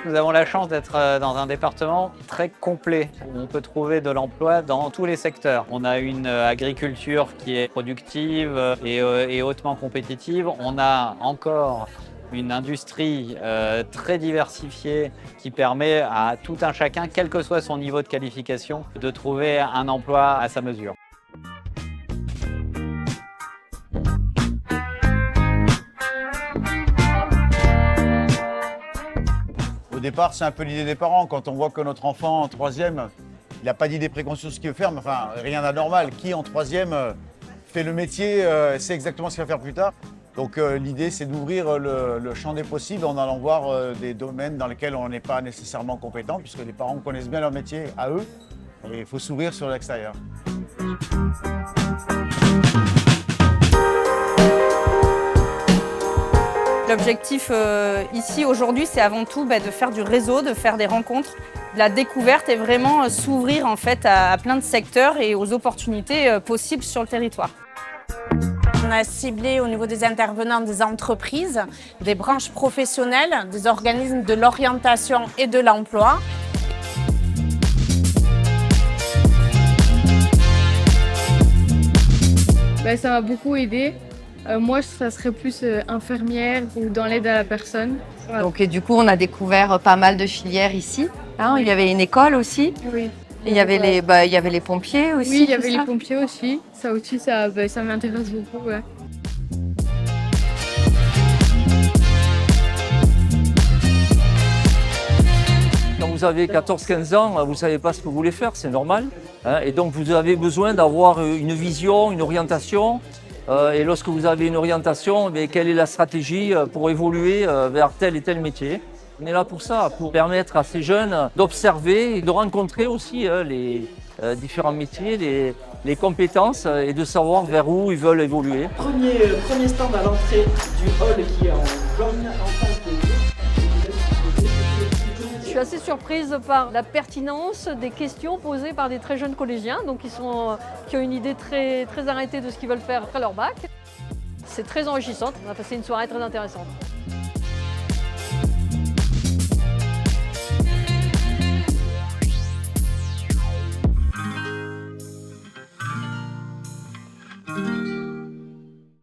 Nous avons la chance d'être dans un département très complet où on peut trouver de l'emploi dans tous les secteurs. On a une agriculture qui est productive et hautement compétitive. On a encore une industrie très diversifiée qui permet à tout un chacun, quel que soit son niveau de qualification, de trouver un emploi à sa mesure. Au départ, c'est un peu l'idée des parents. Quand on voit que notre enfant en troisième, il n'a pas d'idée préconçue sur ce qu'il veut faire, mais enfin, rien d'anormal. Qui en troisième fait le métier, sait exactement ce qu'il va faire plus tard. Donc l'idée, c'est d'ouvrir le champ des possibles en allant voir des domaines dans lesquels on n'est pas nécessairement compétent, puisque les parents connaissent bien leur métier à eux, et il faut s'ouvrir sur l'extérieur. L'objectif ici aujourd'hui, c'est avant tout de faire du réseau, de faire des rencontres, de la découverte et vraiment s'ouvrir en fait à plein de secteurs et aux opportunités possibles sur le territoire. On a ciblé au niveau des intervenants des entreprises, des branches professionnelles, des organismes de l'orientation et de l'emploi. Ça m'a beaucoup aidé. Moi, ça serait plus infirmière ou dans l'aide à la personne. Voilà. Donc, et du coup, on a découvert pas mal de filières ici. Hein, il y avait une école aussi. Oui. Et il y avait les pompiers aussi. Oui, il y avait les pompiers aussi. Ça aussi, ça m'intéresse beaucoup. Ouais. Quand vous avez 14-15 ans, vous ne savez pas ce que vous voulez faire, c'est normal. Hein, et donc, vous avez besoin d'avoir une vision, une orientation. Et lorsque vous avez une orientation, quelle est la stratégie pour évoluer vers tel et tel métier? On est là pour ça, pour permettre à ces jeunes d'observer et de rencontrer aussi les différents métiers, les compétences et de savoir vers où ils veulent évoluer. Premier stand à l'entrée du hall qui est en jaune en face de vous. Je suis assez surprise par la pertinence des questions posées par des très jeunes collégiens, donc qui ont une idée très, très arrêtée de ce qu'ils veulent faire après leur bac. C'est très enrichissant, on a passé une soirée très intéressante.